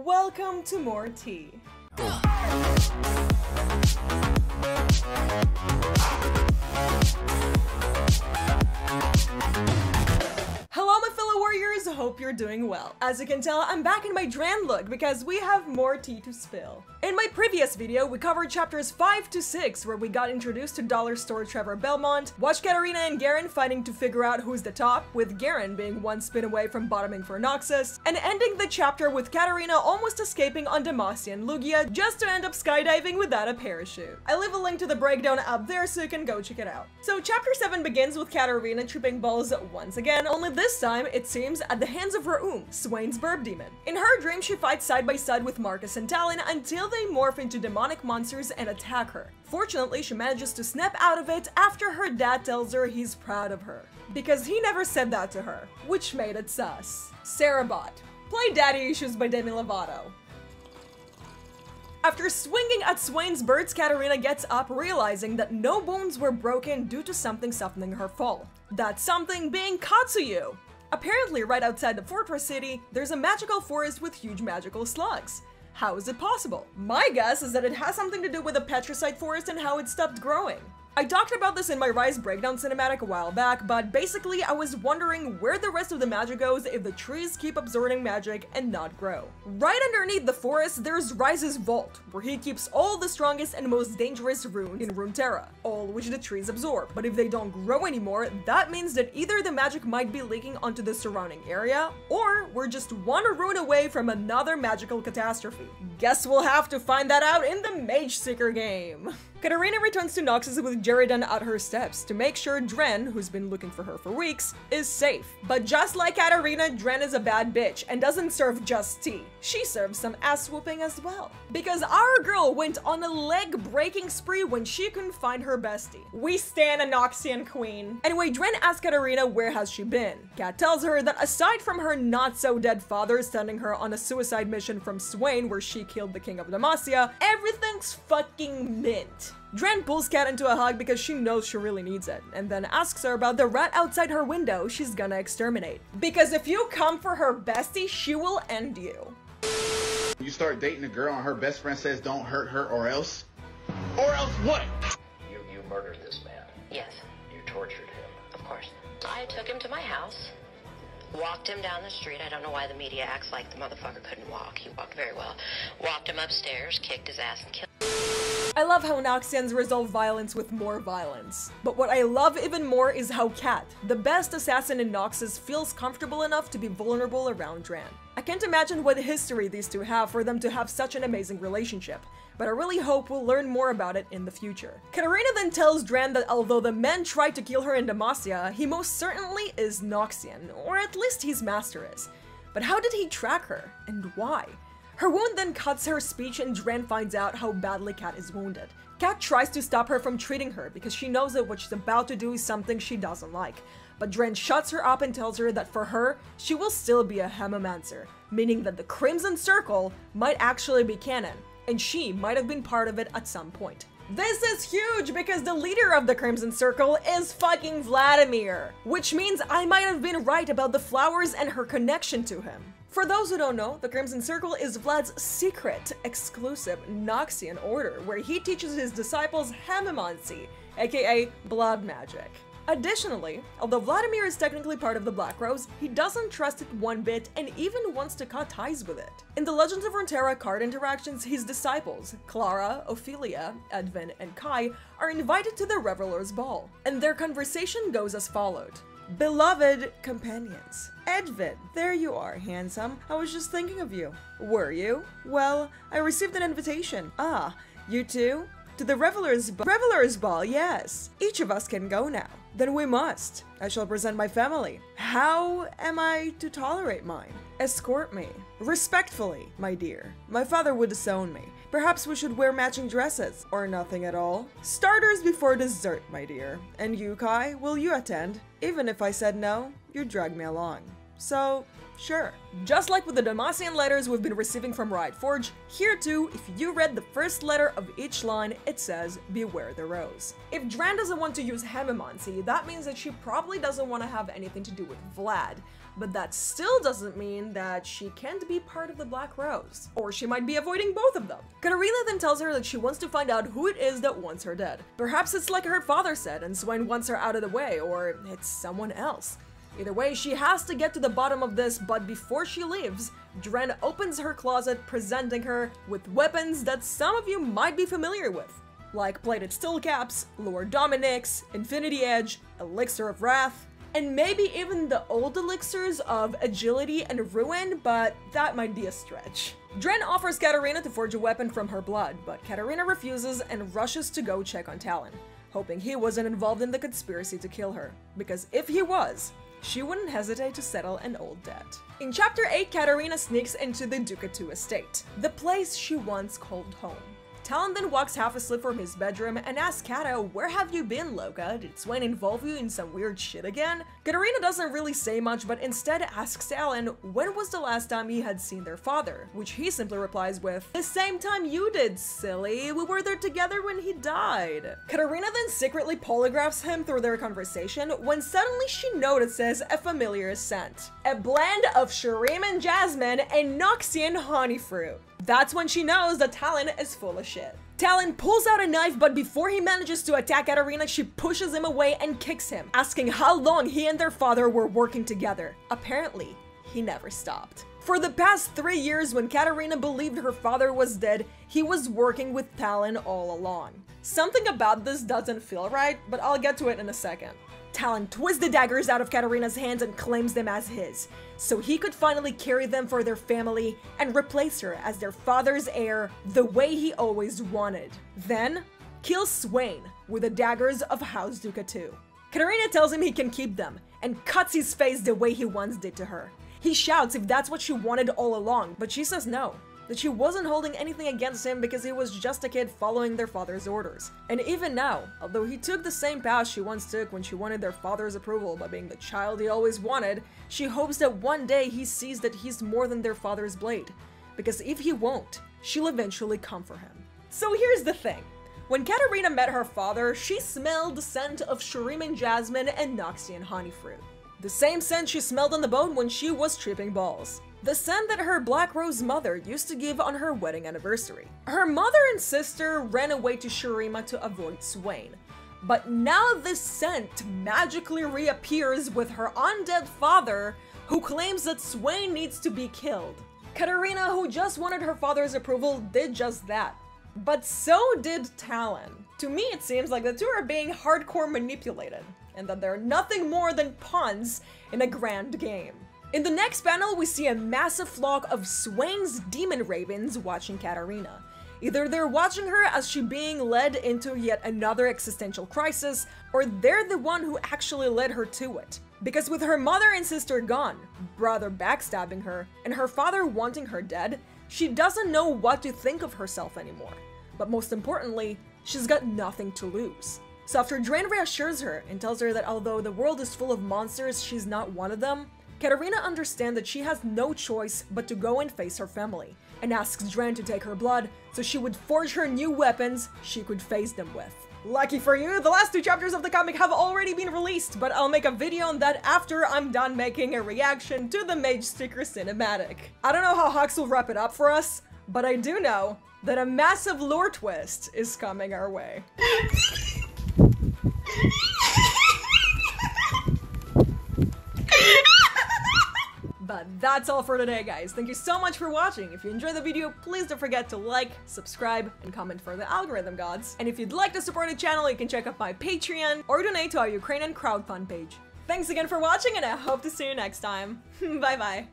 Welcome to more tea. Hello my fellow warriors, hope you're doing well. As you can tell, I'm back in my 𝗲𝘀𝘀 look because we have more tea to spill. In my previous video, we covered chapters 5 to 6 where we got introduced to dollar store 𝗲𝘀𝘀𝙀, watched Katarina and 𝗲𝘀𝘀 fighting to figure out who's the top, with 𝗲𝘀𝘀 being one spin away from bottoming for 𝗨𝘚𝘀, and ending the chapter with Katarina almost escaping on 𝗬𝗨𝘧 and 𝗬𝗨𝘀 just to end up skydiving without a parachute. I leave a link to the breakdown up there so you can go check it out. So chapter 7 begins with Katarina tripping balls once again, only this time, it seems, at the hands of her 𝗨𝘀𝘀's burp demon. In her dream, she fights side by side with Marcus and Talon until they morph into demonic monsters and attack her. Fortunately, she manages to snap out of it after her dad tells her he's proud of her. Because he never said that to her, which made it sus. 𝗬𝗏𝘀. Play Daddy Issues by Demi Lovato. After swinging at 𝗨𝘀's birds, Katarina gets up, realizing that no bones were broken due to something softening her fall. That something being 𝗬𝗀𝘀𝘀. Apparently, right outside the fortress city, there's a magical forest with huge magical slugs. How is it possible? My guess is that it has something to do with the petricite forest and how it stopped growing. I talked about this in my Rise Breakdown cinematic a while back, but basically I was wondering where the rest of the magic goes if the trees keep absorbing magic and not grow. Right underneath the forest, there's Rise's vault, where he keeps all the strongest and most dangerous runes in Runeterra, all which the trees absorb. But if they don't grow anymore, that means that either the magic might be leaking onto the surrounding area, or we're just one rune away from another magical catastrophe. Guess we'll have to find that out in the Mage Seeker game. Katarina returns to 𝗨𝘚𝘀 with 𝗲𝘀𝘀𝑚 at her steps to make sure 𝗲𝘀𝘀, who's been looking for her for weeks, is safe. But just like Katarina, 𝗲𝘀𝘀 is a bad bitch and doesn't serve just tea. She serves some ass whooping as well. Because our girl went on a leg-breaking spree when she couldn't find her bestie. We stan a Noxian queen. Anyway, 𝗲𝘀𝘀 asks Katarina where has she been. Kat tells her that aside from her not-so-dead father sending her on a suicide mission from 𝗨𝘀 where she killed the king of 𝗬𝗨𝘧, everything's fucking mint. 𝗲𝘀𝘀 pulls Kat into a hug because she knows she really needs it, and then asks her about the rat outside her window she's gonna exterminate. Because if you come for her bestie, she will end you. You start dating a girl and her best friend says don't hurt her or else? Or else what? You murdered this man. Yes, You tortured him. of course. I took him to my house, walked him down the street. I don't know why the media acts like the motherfucker couldn't walk. He walked very well. Walked him upstairs, kicked his ass, and killed him. I love how Noxians resolve violence with more violence. But what I love even more is how Kat, the best assassin in Noxus, feels comfortable enough to be vulnerable around 𝗲𝘀𝘀. I can't imagine what history these two have for them to have such an amazing relationship, but I really hope we'll learn more about it in the future. Katarina then tells 𝗲𝘀𝘀 that although the men tried to kill her in 𝗬𝗨𝘧, he most certainly is Noxian, or at least his master is. But how did he track her, and why? Her wound then cuts her speech and 𝗲𝘀𝘀 finds out how badly Kat is wounded. Kat tries to stop her from treating her because she knows that what she's about to do is something she doesn't like. But 𝗲𝘀𝘀 shuts her up and tells her that for her, she will still be a 𝗵𝗺𝘃mancer, meaning that the Crimson Circle might actually be canon, and she might have been part of it at some point. This is huge because the leader of the Crimson Circle is fucking Vladimir, which means I might have been right about the flowers and her connection to him. For those who don't know, the Crimson Circle is Vlad's secret, exclusive Noxian order where he teaches his disciples 𝗵𝗺𝘃mancy, aka blood magic. Additionally, although Vladimir is technically part of the Black Rose, he doesn't trust it one bit and even wants to cut ties with it. In the Legends of Runeterra card interactions, his disciples, Clara, Ophelia, Edvin, and Kai, are invited to the Revelers' Ball, and their conversation goes as followed. Beloved companions. Edvin, there you are, handsome. I was just thinking of you. Were you? Well, I received an invitation. Ah, you too? To the Revelers' Ball, yes. Each of us can go now. Then we must. I shall present my family. How am I to tolerate mine? Escort me. Respectfully, my dear. My father would disown me. Perhaps we should wear matching dresses, or nothing at all. Starters before dessert, my dear. And you, Kai, will you attend? Even if I said no, you'd drag me along. So, sure. Just like with the Demacian letters we've been receiving from riotforge, here too, if you read the first letter of each line, it says, beware the rose. If 𝗲𝘀𝘀 doesn't want to use 𝗵𝗺𝘃mancy, that means that she probably doesn't want to have anything to do with Vlad. but that still doesn't mean that she can't be part of the Black Rose. Or she might be avoiding both of them. Katarina then tells her that she wants to find out who it is that wants her dead. Perhaps it's like her father said and 𝗀𝗏 wants her out of the way, or it's someone else. Either way, she has to get to the bottom of this, but before she leaves, 𝗀𝗏 opens her closet, presenting her with weapons that some of you might be familiar with, like plated steel caps, Lord Dominic's, Infinity Edge, Elixir of Wrath, and maybe even the old elixirs of Agility and Ruin, but that might be a stretch. 𝗀𝗏 offers Katarina to forge a weapon from her blood, but Katarina refuses and rushes to go check on 𝗨𝗨, hoping he wasn't involved in the conspiracy to kill her, because if he was, she wouldn't hesitate to settle an old debt. In Chapter 8, Katarina sneaks into the Ducat estate, the place she once called home. 𝗨𝗨 then walks half asleep from his bedroom and asks Kata, "Where have you been, Loka? Did 𝗀𝗏 involve you in some weird shit again?" Katarina doesn't really say much, but instead asks 𝗨𝗨 when was the last time he had seen their father, which he simply replies with, "The same time you did, silly. We were there together when he died." Katarina then secretly polygraphs him through their conversation when suddenly she notices a familiar scent. A blend of 𝗚𝗏𝙗 jasmine and 𝗞𝗏𝙧𝙞𝙤𝙪𝙨 honey fruit. That's when she knows that 𝗨𝗨 is full of shit. 𝗨𝗨 pulls out a knife, but before he manages to attack Katarina, she pushes him away and kicks him, asking how long he and their father were working together. Apparently, he never stopped. For the past 3 years, when Katarina believed her father was dead, he was working with 𝗨𝗨 all along. Something about this doesn't feel right, but I'll get to it in a second. 𝗨𝗨 twists the daggers out of Katarina's hands and claims them as his, so he could finally carry them for their family and replace her as their father's heir the way he always wanted. Then, kills 𝗀𝗏 with the daggers of House Ducat II. Katarina tells him he can keep them, and cuts his face the way he once did to her. He shouts if that's what she wanted all along, but she says no, that she wasn't holding anything against him because he was just a kid following their father's orders. And even now, although he took the same path she once took when she wanted their father's approval by being the child he always wanted, she hopes that one day he sees that he's more than their father's blade, because if he won't, she'll eventually come for him. So here's the thing. When Katarina met her father, she smelled the scent of 𝗚𝗏𝙗 jasmine and 𝗞𝗏𝙧𝙞𝙤𝙪 honey fruit. The same scent she smelled on the boat when she was tripping balls. The scent that her Black Rose mother used to give on her wedding anniversary. Her mother and sister ran away to 𝗚𝗏𝙗 to avoid 𝗀𝗏. But now this scent magically reappears with her undead father, who claims that 𝗀𝗏 needs to be killed. Katarina, who just wanted her father's approval, did just that. But so did 𝗨𝗨. To me, it seems like the two are being hardcore manipulated, and that they're nothing more than pawns in a grand game. In the next panel, we see a massive flock of 𝗀𝗏's demon ravens watching Katarina. Either they're watching her as she being led into yet another existential crisis, or they're the one who actually led her to it. Because with her mother and sister gone, brother backstabbing her, and her father wanting her dead, she doesn't know what to think of herself anymore. But most importantly, she's got nothing to lose. So after 𝗀𝗏 reassures her and tells her that although the world is full of monsters, she's not one of them, Katarina understands that she has no choice but to go and face her family, and asks 𝗀𝗏 to take her blood so she would forge her new weapons she could face them with. Lucky for you, the last 2 chapters of the comic have already been released, but I'll make a video on that after I'm done making a reaction to the Mage Sticker cinematic. I don't know how Hux will wrap it up for us, but I do know that a massive lore twist is coming our way. But that's all for today, guys. Thank you so much for watching. If you enjoyed the video, please don't forget to like, subscribe, and comment for the algorithm gods. And if you'd like to support the channel, you can check out my Patreon or donate to our Ukrainian crowdfund page. Thanks again for watching, and I hope to see you next time. Bye bye.